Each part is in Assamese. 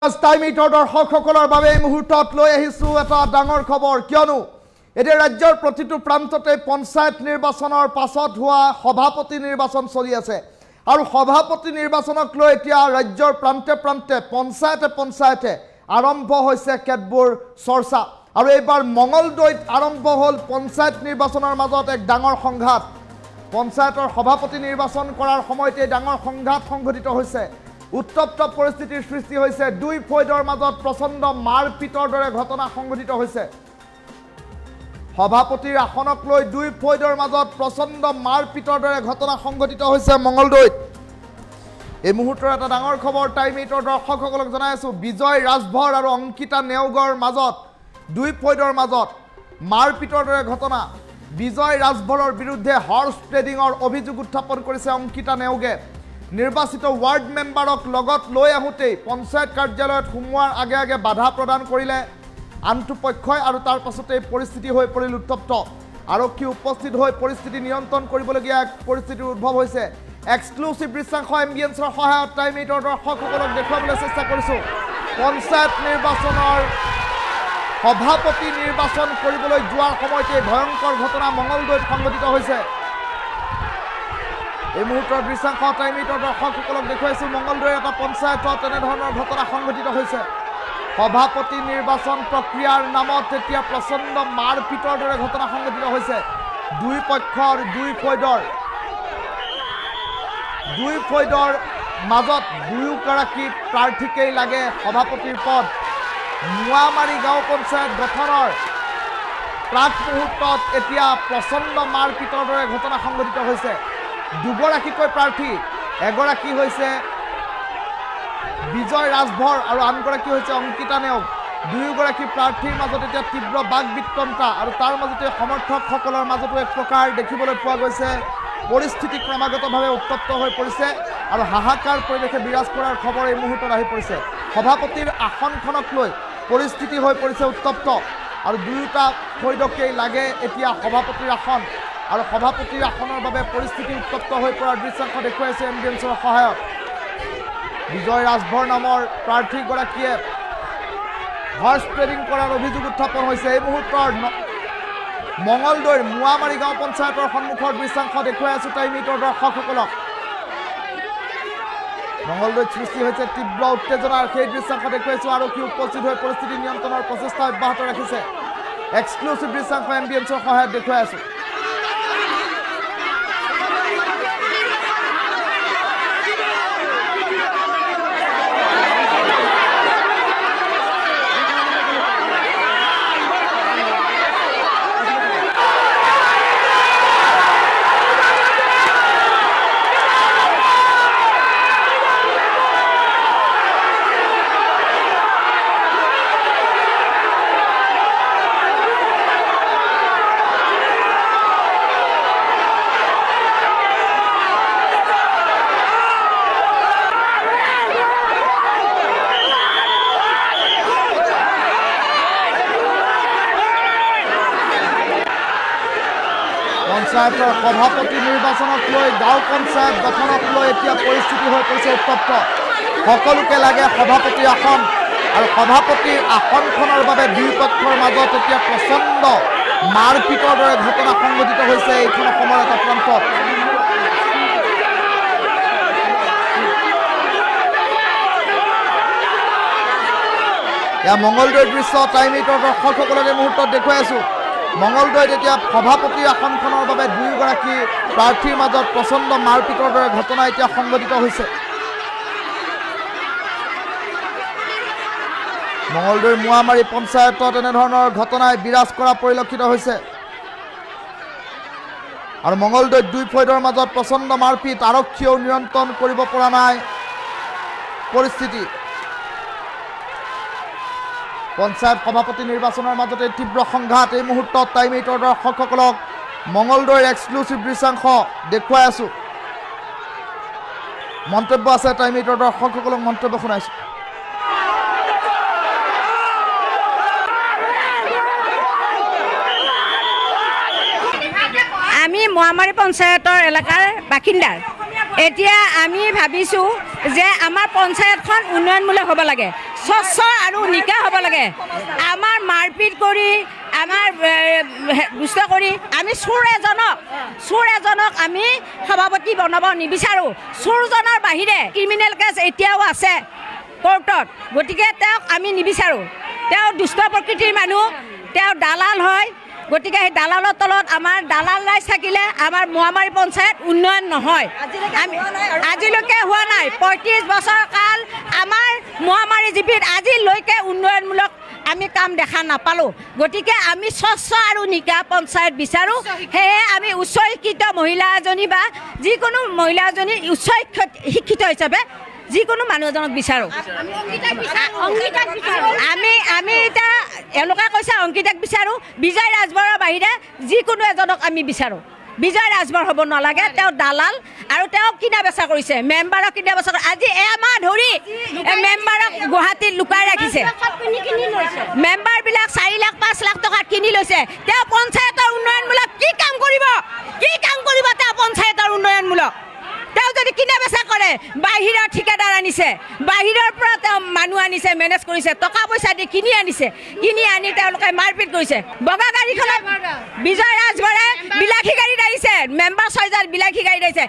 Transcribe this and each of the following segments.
দৰ্শকসকলৰ বাবে এই মুহূৰ্তত লৈ আহিছোঁ এটা ডাঙৰ খবৰ কিয়নো এতিয়া ৰাজ্যৰ প্ৰতিটো প্ৰান্ততে পঞ্চায়ত নিৰ্বাচনৰ পাছত হোৱা সভাপতি নিৰ্বাচন চলি আছে আৰু সভাপতি নিৰ্বাচনক লৈ এতিয়া ৰাজ্যৰ প্ৰান্তে প্ৰান্তে পঞ্চায়তে আৰম্ভ হৈছে কেতবোৰ চৰ্চা আৰু এইবাৰ মঙলদৈত আৰম্ভ হ'ল পঞ্চায়ত নিৰ্বাচনৰ মাজত এক ডাঙৰ সংঘাত পঞ্চায়তৰ সভাপতি নিৰ্বাচন কৰাৰ সময়তে ডাঙৰ সংঘাত সংঘটিত হৈছে উত্তপ্ত পৰিস্থিতিৰ সৃষ্টি হৈছে দুই ফৈদৰ মাজত প্ৰচণ্ড মাৰপিটৰ দৰে ঘটনা সংঘটিত হৈছে সভাপতিৰ আসনক লৈ দুই ফৈদৰ মাজত প্ৰচণ্ড মাৰপিটৰ দৰে ঘটনা সংঘটিত হৈছে মঙলদৈত এই মুহূৰ্তৰ এটা ডাঙৰ খবৰ টাইম 8ৰ দৰ্শকসকলক জনাই আছো বিজয় ৰাজভৰ আৰু অংকিতা নেওগৰ মাজত দুই ফৈদৰ মাজত মাৰপিটৰ দৰে ঘটনা বিজয় ৰাজভৰৰ বিৰুদ্ধে হৰ্স ট্ৰেডিংৰ অভিযোগ উত্থাপন কৰিছে অংকিতা নেওগে নিৰ্বাচিত ৱাৰ্ড মেম্বাৰক লগত লৈ আহোঁতেই পঞ্চায়ত কাৰ্যালয়ত সোমোৱাৰ আগে আগে বাধা প্ৰদান কৰিলে আনটো পক্ষই আৰু তাৰ পাছতে পৰিস্থিতি হৈ পৰিল উত্তপ্ত আৰক্ষী উপস্থিত হৈ পৰিস্থিতি নিয়ন্ত্ৰণ কৰিবলগীয়া এক পৰিস্থিতিৰ উদ্ভৱ হৈছে এক্সক্লুসিভ দৃশ্যাংশ এম্বিয়েন্সৰ সহায়ত টাইম 8ৰ দৰ্শকসকলক দেখুৱাবলৈ চেষ্টা কৰিছোঁ পঞ্চায়ত নিৰ্বাচনৰ সভাপতি নিৰ্বাচন কৰিবলৈ যোৱাৰ সময়তে ভয়ংকৰ ঘটনা মঙলদৈত সংঘটিত হৈছে এই মুহূৰ্তৰ দৃশ্যাংশ টাইম 8ৰ দৰ্শকসকলক দেখুৱাইছোঁ মঙলদৈৰ এটা পঞ্চায়তত তেনেধৰণৰ ঘটনা সংঘটিত হৈছে সভাপতি নিৰ্বাচন প্ৰক্ৰিয়াৰ নামত এতিয়া প্ৰচণ্ড মাৰপিটৰ দৰে ঘটনা সংঘটিত হৈছে দুই পক্ষৰ দুই ফৈদৰ মাজত দুয়োগৰাকী প্ৰাৰ্থীকেই লাগে সভাপতিৰ পদ মোৱামাৰী গাঁও পঞ্চায়ত গঠনৰ প্ৰাক মুহূৰ্তত এতিয়া প্ৰচণ্ড মাৰপিটৰ দৰে ঘটনা সংঘটিত হৈছে দুগৰাকীকৈ প্ৰাৰ্থী এগৰাকী হৈছে বিজয় ৰাজভৰ আৰু আনগৰাকী হৈছে অংকিতা নেওগ দুয়োগৰাকী প্ৰাৰ্থীৰ মাজত এতিয়া তীব্ৰ বাক বিতণ্ডা আৰু তাৰ মাজতে সমৰ্থকসকলৰ মাজতো এক প্ৰকাৰ দেখিবলৈ পোৱা গৈছে পৰিস্থিতি ক্ৰমাগতভাৱে উত্তপ্ত হৈ পৰিছে আৰু হাহাকাৰ পৰিৱেশে বিৰাজ কৰাৰ খবৰ এই মুহূৰ্তত আহি পৰিছে সভাপতিৰ আসনখনক লৈ পৰিস্থিতি হৈ পৰিছে উত্তপ্ত আৰু দুয়োটা ফৈদকেই লাগে এতিয়া সভাপতিৰ আসন আৰু সভাপতিৰ আসনৰ বাবে পৰিস্থিতি উত্তপ্ত হৈ পৰাৰ দৃশ্যাংশ দেখুৱাইছে এম্বিয়েন্সৰ সহায়ত বিজয় ৰাজভৰ নামৰ প্ৰাৰ্থীগৰাকীয়ে হৰ্স ট্ৰেডিং কৰাৰ অভিযোগ উত্থাপন হৈছে এই মুহূৰ্তৰ মঙলদৈৰ মোৱামাৰী গাঁও পঞ্চায়তৰ সন্মুখৰ দৃশ্যাংশ দেখুৱাই আছো টাইম 8ৰ দৰ্শকসকলক মঙলদৈত সৃষ্টি হৈছে তীব্ৰ উত্তেজনাৰ সেই দৃশ্যাংশ দেখুৱাইছো আৰক্ষী উপস্থিত হৈ পৰিস্থিতি নিয়ন্ত্ৰণৰ প্ৰচেষ্টা অব্যাহত ৰাখিছে এক্সক্লুসিভ দৃশ্যাংশ এম্বিয়েন্সৰ সহায়ত দেখুৱাই আছো পঞ্চায়তৰ সভাপতি নিৰ্বাচনক লৈ গাঁও পঞ্চায়ত গঠনক লৈ এতিয়া পৰিস্থিতি হৈ পৰিছে উত্তপ্ত সকলোকে লাগে সভাপতি আসন আৰু সভাপতিৰ আসনখনৰ বাবে দুই পক্ষৰ মাজত এতিয়া প্ৰচণ্ড মাৰপিটৰ দৰে ঘটনা সংঘটিত হৈছে এইখন অসমৰ এটা প্ৰান্তত এয়া মঙলদৈৰ দৃশ্য টাইম 8ৰ দৰ্শকসকলক এই মুহূৰ্তত দেখুৱাই আছোঁ মঙলদৈত এতিয়া সভাপতিৰ আসনখনৰ বাবে দুয়োগৰাকী প্ৰাৰ্থীৰ মাজত প্ৰচণ্ড মাৰপিটৰ দৰে ঘটনা এতিয়া সংঘটিত হৈছে মঙলদৈৰ মোৱামাৰী পঞ্চায়তত এনেধৰণৰ ঘটনাই বিৰাজ কৰা পৰিলক্ষিত হৈছে আৰু মঙলদৈত দুই ফৈদৰ মাজত প্ৰচণ্ড মাৰপিট আৰক্ষীয়েও নিয়ন্ত্ৰণ কৰিব পৰা নাই পৰিস্থিতি পঞ্চায়ত সভাপতি নিৰ্বাচনৰ মাজতে তীব্ৰ সংঘাত এই মুহূৰ্তত টাইম 8ৰ দৰ্শকসকলক মঙলদৈৰ এক্সক্লুসিভ দৃশ্যাংশ দেখুৱাই আছো মন্তব্য আছে টাইম 8ৰ দৰ্শকসকলক মন্তব্য শুনাইছো আমি মোৱামাৰী পঞ্চায়তৰ এলেকাৰ বাসিন্দাৰ এতিয়া আমি ভাবিছোঁ যে আমাৰ পঞ্চায়তখন উন্নয়নমূলক হ'ব লাগে স্বচ্ছ আৰু নিকা হ'ব লাগে আমাৰ মাৰপিট কৰি আমাৰ দুষ্ট কৰি আমি চোৰ এজনক আমি সভাপতি বনাব নিবিচাৰোঁ চোৰজনৰ বাহিৰে ক্ৰিমিনেল কেছ এতিয়াও আছে কোৰ্টত গতিকে তেওঁক আমি নিবিচাৰোঁ তেওঁ দুষ্ট প্ৰকৃতিৰ মানুহ তেওঁ দালাল হয় গতিকে সেই দালালৰ তলত আমাৰ দালাল ৰাইজ থাকিলে আমাৰ মোৱামাৰী পঞ্চায়ত উন্নয়ন নহয় আজিলৈকে হোৱা নাই ৩৫ বছৰ কাল আমাৰ মোৱামাৰী জিপিত আজিলৈকে উন্নয়নমূলক আমি কাম দেখা নাপালোঁ গতিকে আমি স্বচ্ছ আৰু নিকা পঞ্চায়ত বিচাৰোঁ সেয়ে আমি উচ্চ শিক্ষিত মহিলা এজনী বা যিকোনো মহিলা এজনী উচ্চ শিক্ষিত হিচাপে যিকোনো মানুহ এজনক বিচাৰোঁ আমি এতিয়া এওঁলোকে কৈছে অংকিতাক বিচাৰোঁ বিজয় ৰাজবৰৰ বাহিৰে যিকোনো এজনক আমি বিচাৰোঁ বিজয় ৰাজবৰ হ'ব নালাগে তেওঁ দালাল আৰু তেওঁ কিনা বেচা কৰিছে মেম্বাৰক কিনা বেচা কৰি আজি এমাহ ধৰি মেম্বাৰক গুৱাহাটীত লুকাই ৰাখিছে মেম্বাৰবিলাক 4 লাখ 5 লাখ টকা কিনি লৈছে তেওঁ পঞ্চায়তৰ উন্নয়নমূলক কি কাম কৰিব তেওঁ পঞ্চায়তৰ উন্নয়নমূলক তেওঁ যদি কিনা বেচা কৰে বাহিৰৰ ঠিকাদাৰ আনিছে বাহিৰৰ পৰা তেওঁ মানুহ আনিছে মেনেজ কৰিছে টকা পইচা দি কিনি আনি তেওঁলোকে মাৰপিট কৰিছে বগা গাড়ীখনত বিজয় ৰাজবৰে বিলাসী গাড়ীত আহিছে মেম্বাৰ 6জন বিলাসী গাড়ীত আহিছে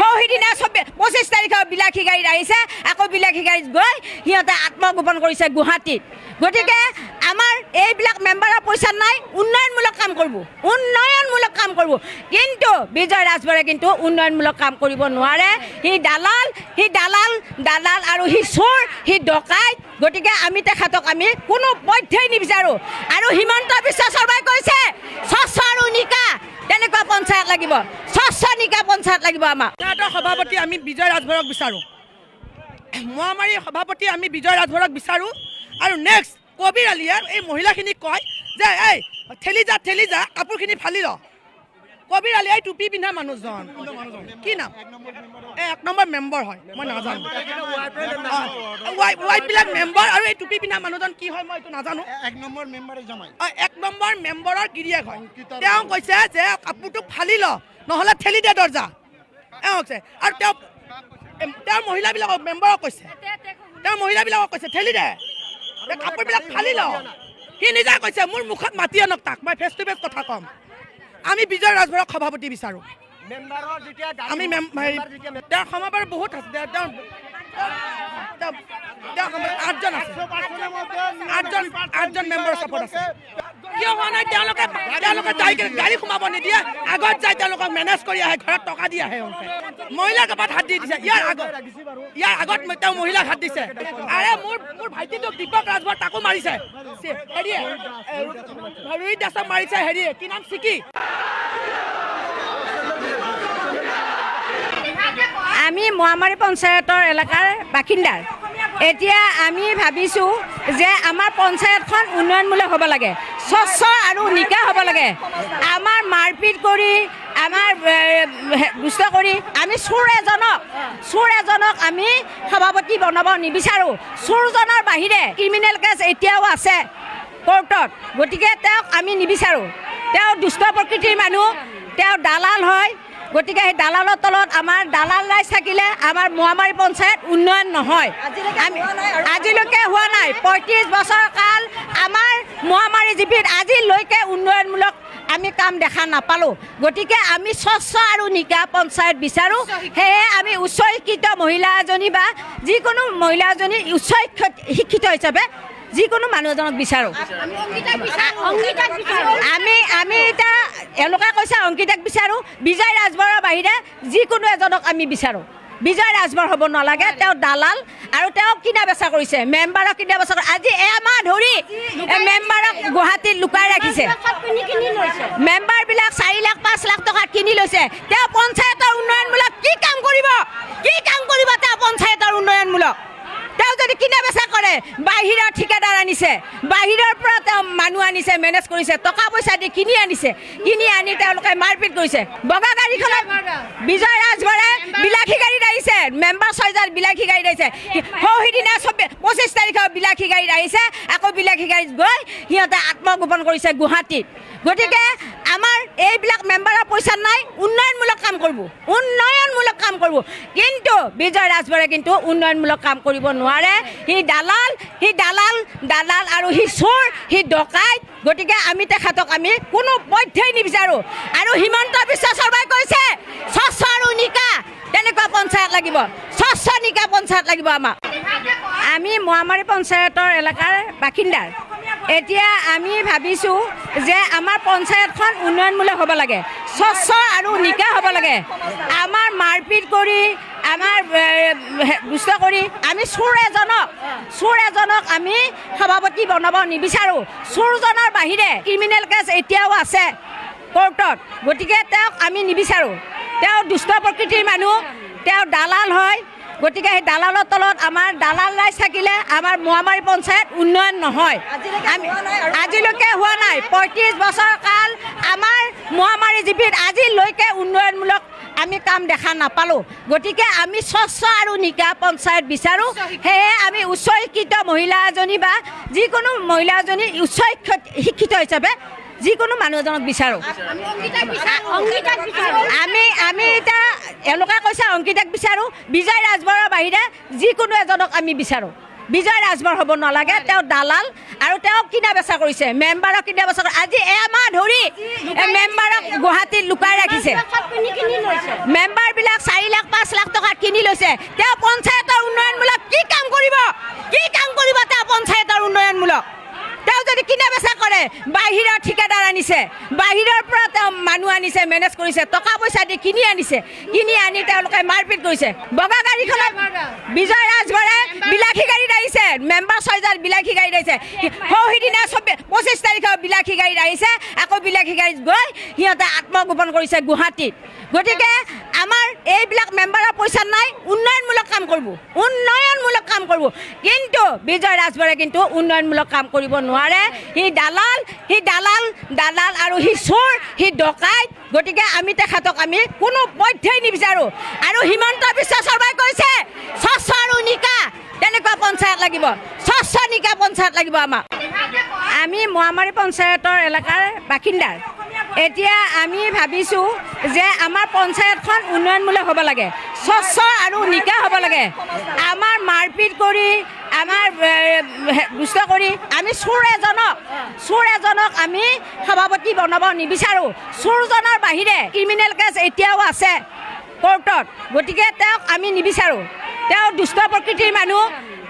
সৌহিদিনা 25 তাৰিখৰ বিলাসী গাড়ীত আহিছে আকৌ বিলাসী গাড়ীত গৈ সিহঁতে আত্মগোপন কৰিছে গুৱাহাটীত গতিকে আমাৰ এইবিলাক মেম্বাৰৰ পইচা নাই উন্নয়নমূলক কাম কৰিব কিন্তু বিজয় ৰাজবৰে কিন্তু উন্নয়নমূলক কাম কৰিব নোৱাৰে সি দালাল আৰু সি চোৰ সি ডকাইত গতিকে আমি তেখেতক আমি কোনো পধ্যেই নিবিচাৰোঁ আৰু হিমন্ত বিশ্ব শৰ্মাই কৈছে স্বচ্ছ আৰু নিকা তেনেকুৱা পঞ্চায়ত লাগিব স্বচ্ছ নিকা পঞ্চায়ত লাগিব আমাক সভাপতি আমি বিজয় ৰাজবৰক বিচাৰোঁ মোৱামাৰী সভাপতি আমি বিজয় ৰাজবৰক বিচাৰোঁ আৰু নেক্সট কবিৰ আলিয়ে এই মহিলাখিনিক কয় যে এই ঠেলি যা কাপোৰখিনি ফালি ল কবিৰ আলি এই টুপি পিন্ধা মানুহজন কি নাম 1 নম্বৰ মেম্বাৰ হয় মই নাজানো ৱাইফবিলাক মেম্বাৰ আৰু এই টুপি পিন্ধা মানুহজন কি হয় মই এইটো নাজানো 1 নম্বৰ মেম্বাৰে জামাই 1 নম্বৰ মেম্বাৰৰ গিৰিয়েক হয় তেওঁ কৈছে যে কাপোৰটো ফালি ল নহ'লে ঠেলি দে দৰ্জা কৈছে আৰু তেওঁ মহিলাবিলাকক মেম্বাৰক কৈছে ঠেলি দে কাপোৰবিলাক ফালি ল সি নিজে কৈছে মোৰ মুখত মাতি আনক তাক মই ফেচ টু ফেচ কথা ক'ম আমি বিজয় ৰাজবৰক সভাপতি বিচাৰোঁ আমি তেওঁৰ সমাবৰ বহুত আছে আঠজন মেম্বাৰ ছাপোৰ্ট আছে কিয় হোৱা নাই তেওঁলোকে গাড়ী সোমাব নিদিয়ে আগত যায় তেওঁলোকক মেনেজ কৰি আহে ঘৰত টকা দি আহে মহিলাৰ গাত হাত দি দিছে ইয়াৰ আগত তেওঁ মহিলাক হাত দিছে আৰে মোৰ ভাইটিটোক দীপক ৰাজবৰ তাকো মাৰিছে হেৰিয়ে ৰুই দাসক মাৰিছে হেৰিয়ে কি নাম চিকি আমি মোৱামাৰী পঞ্চায়তৰ এলেকাৰ বাসিন্দাৰ এতিয়া আমি ভাবিছোঁ যে আমাৰ পঞ্চায়তখন উন্নয়নমূলক হ'ব লাগে স্বচ্ছ আৰু নিকা হ'ব লাগে আমাৰ মাৰপিট কৰি আমাৰ দুষ্ট কৰি আমি চোৰ এজনক আমি সভাপতি বনাব নিবিচাৰোঁ চোৰজনৰ বাহিৰে ক্ৰিমিনেল কেছ এতিয়াও আছে কোৰ্টত গতিকে তেওঁক আমি নিবিচাৰোঁ তেওঁ দুষ্ট প্ৰকৃতিৰ মানুহ তেওঁ দালাল হয় গতিকে সেই দালালৰ তলত আমাৰ দালাল ৰাইজ থাকিলে আমাৰ মোৱামাৰী পঞ্চায়ত উন্নয়ন নহয় আজিলৈকে হোৱা নাই ৩৫ বছৰ কাল আমাৰ মোৱামাৰী জিপিত আজিলৈকে উন্নয়নমূলক আমি কাম দেখা নাপালোঁ গতিকে আমি স্বচ্ছ আৰু নিকা পঞ্চায়ত বিচাৰোঁ সেয়ে আমি উচ্চ শিক্ষিত মহিলা এজনী বা যিকোনো মহিলা এজনী উচ্চ শিক্ষিত হিচাপে যিকোনো মানুহ এজনক বিচাৰোঁ আমি এতিয়া এওঁলোকে কৈছে অংকিতাক বিচাৰোঁ বিজয় ৰাজবৰৰ বাহিৰে যিকোনো এজনক আমি বিচাৰোঁ বিজয় ৰাজবৰ হ'ব নালাগে তেওঁ দালাল আৰু তেওঁ কিনা বেচা কৰিছে মেম্বাৰক কিনা বেচা কৰি আজি এমাহ ধৰি মেম্বাৰক গুৱাহাটীত লুকাই ৰাখিছে মেম্বাৰবিলাক 4 লাখ 5 লাখ টকা কিনি লৈছে তেওঁ পঞ্চায়তৰ উন্নয়নমূলক কি কাম কৰিব তেওঁ পঞ্চায়তৰ উন্নয়নমূলক তেওঁ যদি কিনা বেচা কৰে বাহিৰৰ ঠিকাদাৰ আনিছে বাহিৰৰ পৰা তেওঁ মানুহ আনিছে মেনেজ কৰিছে টকা পইচা দি কিনি আনি তেওঁলোকে মাৰপিট কৰিছে বগা গাড়ীখনত বিজয় ৰাজবৰে বিলাসী গাড়ীত আহিছে মেম্বাৰ 6জন বিলাসী গাড়ীত আহিছে সৌহিদিনা 25 তাৰিখৰ বিলাসী গাড়ীত আহিছে আকৌ বিলাসী গাড়ীত গৈ সিহঁতে আত্মগোপন কৰিছে গুৱাহাটীত গতিকে আমাৰ এইবিলাক মেম্বাৰৰ পইচা নাই, উন্নয়নমূলক কাম কৰিব, কিন্তু বিজয় ৰাজভৰে কিন্তু উন্নয়নমূলক কাম কৰিব নোৱাৰে। সি দালাল আৰু সি চোৰ, সি ডকাইত। গতিকে আমি তেখেতক আমি কোনো পধ্যেই নিবিচাৰোঁ। আৰু হিমন্ত বিশ্ব শৰ্মাই কৈছে স্বচ্ছ আৰু নিকা তেনেকুৱা পঞ্চায়ত লাগিব, স্বচ্ছ নিকা পঞ্চায়ত লাগিব আমাক। আমি মোৱামাৰী পঞ্চায়তৰ এলেকাৰ বাসিন্দাৰ। এতিয়া আমি ভাবিছোঁ যে আমাৰ পঞ্চায়তখন উন্নয়নমূলক হ'ব লাগে, স্বচ্ছ আৰু নিকা হ'ব লাগে। আমাৰ মাৰপিট কৰি, আমাৰ দুষ্ট কৰি আমি চোৰ এজনক আমি সভাপতি বনাব নিবিচাৰোঁ। চোৰজনৰ বাহিৰে ক্ৰিমিনেল কেছ এতিয়াও আছে কোৰ্টত, গতিকে তেওঁক আমি নিবিচাৰোঁ। তেওঁ দুষ্ট প্ৰকৃতিৰ মানুহ, তেওঁ দালাল হয়। গতিকে সেই দালালৰ তলত আমাৰ দালাল ৰাইজ থাকিলে আমাৰ মোৱামাৰী পঞ্চায়ত উন্নয়ন নহয়। আজিলৈকে হোৱা নাই। 35 বছৰ কাল আমাৰ মোৱামাৰী জিপিত আজিলৈকে উন্নয়নমূলক আমি কাম দেখা নাপালোঁ। গতিকে আমি স্বচ্ছ আৰু নিকা পঞ্চায়ত বিচাৰোঁ। সেয়ে আমি উচ্চ শিক্ষিত মহিলা এজনী বা যিকোনো মহিলা এজনী উচ্চ শিক্ষিত হিচাপে যিকোনো মানুহ এজনক বিচাৰোঁ। আমি এতিয়া এওঁলোকে কৈছে অংকিতাক বিচাৰোঁ, বিজয় ৰাজভৰৰ বাহিৰে যিকোনো এজনক আমি বিচাৰোঁ। বিজয় ৰাজভৰ হ'ব নালাগে, তেওঁ দালাল আৰু তেওঁ কিনা বেচা কৰিছে, মেম্বাৰক কিনা বেচা কৰিছে। আজি এমাহ ধৰি মেম্বাৰক গুৱাহাটীত লুকাই ৰাখিছে। মেম্বাৰবিলাক 4 লাখ 5 লাখ টকা কিনি লৈছে। তেওঁ পঞ্চায়তৰ উন্নয়নমূলক কি কাম কৰিব তেওঁ পঞ্চায়তৰ উন্নয়নমূলক? তেওঁ যদি কিনা বেচা কৰে, বাহিৰৰ ঠিকাদাৰ আনিছে, বাহিৰৰ পৰা তেওঁ মানুহ আনিছে, মেনেজ কৰিছে, টকা পইচা দি কিনি আনি তেওঁলোকে মাৰপিট কৰিছে। বগা গাড়ীখনত বিজয় ৰাজভৰে বিলাসী গাড়ীত আহিছে, মেম্বাৰ 6জন বিলাসী গাড়ীত আহিছে। সৌহিদিনা 25 তাৰিখে বিলাসী গাড়ীত আহিছে, আকৌ বিলাসী গাড়ীত গৈ সিহঁতে আত্মগোপন কৰিছে গুৱাহাটীত। গতিকে আমাৰ এইবিলাক মেম্বাৰৰ পইচা নাই, উন্নয়নমূলক কাম কৰিব, কিন্তু বিজয় ৰাজভৰে কিন্তু উন্নয়নমূলক কাম কৰিব নোৱাৰে। সি দালাল আৰু সি চোৰ, সি ডকাইত। গতিকে আমি তেখেতক আমি কোনো পধ্যেই নিবিচাৰোঁ। আৰু হিমন্ত বিশ্ব শৰ্মাই কৈছে স্বচ্ছ আৰু নিকা তেনেকুৱা পঞ্চায়ত লাগিব, স্বচ্ছ নিকা পঞ্চায়ত লাগিব আমাক। আমি মোৱামাৰী পঞ্চায়তৰ এলেকাৰ বাসিন্দাৰ। এতিয়া আমি ভাবিছোঁ যে আমাৰ পঞ্চায়তখন উন্নয়নমূলক হ'ব লাগে, স্বচ্ছ আৰু নিকা হ'ব লাগে। আমাৰ মাৰপিট কৰি, আমাৰ দুষ্ট কৰি আমি চোৰ এজনক আমি সভাপতি বনাব নিবিচাৰোঁ। চোৰজনৰ বাহিৰে ক্ৰিমিনেল কেছ এতিয়াও আছে কোৰ্টত, গতিকে তেওঁক আমি নিবিচাৰোঁ। তেওঁ দুষ্ট প্ৰকৃতিৰ মানুহ,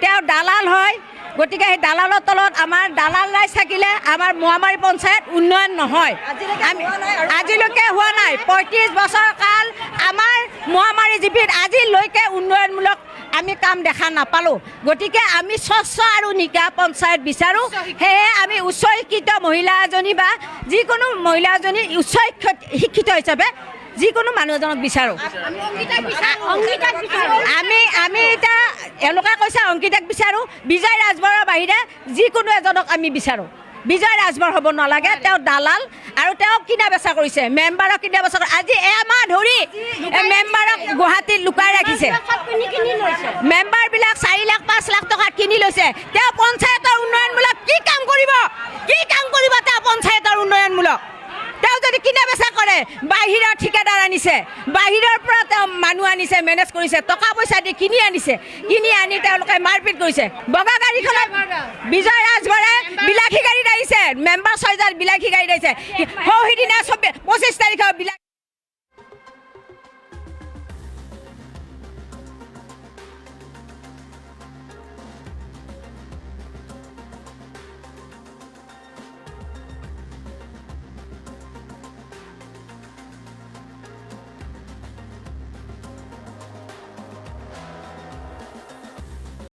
তেওঁ দালাল হয়। গতিকে সেই দালালৰ তলত আমাৰ দালাল ৰাইজ থাকিলে আমাৰ মোৱামাৰী পঞ্চায়ত উন্নয়ন নহয়। আজিলৈকে হোৱা নাই। 35 বছৰ কাল আমাৰ মোৱামাৰী জিপিত আজিলৈকে উন্নয়নমূলক আমি কাম দেখা নাপালোঁ। গতিকে আমি স্বচ্ছ আৰু নিকা পঞ্চায়ত বিচাৰোঁ। সেয়ে আমি উচ্চ শিক্ষিত মহিলা এজনী বা যিকোনো মহিলা এজনী উচ্চ শিক্ষিত হিচাপে যিকোনো মানুহ এজনক বিচাৰোঁ। আমি এতিয়া এওঁলোকে কৈছে অংকিতাক বিচাৰোঁ, বিজয় ৰাজভৰৰ বাহিৰে যিকোনো এজনক আমি বিচাৰোঁ। বিজয় ৰাজভৰ হ'ব নালাগে, তেওঁ দালাল আৰু তেওঁ কিনা বেচা কৰিছে, মেম্বাৰক কিনা বেচা কৰিছে। আজি এমাহ ধৰি মেম্বাৰক গুৱাহাটীত লুকাই ৰাখিছে। মেম্বাৰবিলাক 4 লাখ 5 লাখ টকা কিনি লৈছে। তেওঁ পঞ্চায়তৰ উন্নয়নমূলক কি কাম কৰিব তেওঁ পঞ্চায়তৰ উন্নয়নমূলক? তেওঁ যদি কিনা বেচা কৰে, বাহিৰৰ ঠিকাদাৰ আনিছে, বাহিৰৰ পৰা তেওঁ মানুহ আনিছে, মেনেজ কৰিছে, টকা পইচা দি কিনি আনি তেওঁলোকে মাৰপিট কৰিছে। বগা গাড়ীখনত বিজয় ৰাজভৰে বিলাসী গাড়ীত আহিছে, মেম্বাৰ 6জন বিলাসী গাড়ীত আহিছে। সৌহিদিনা 25 তাৰিখে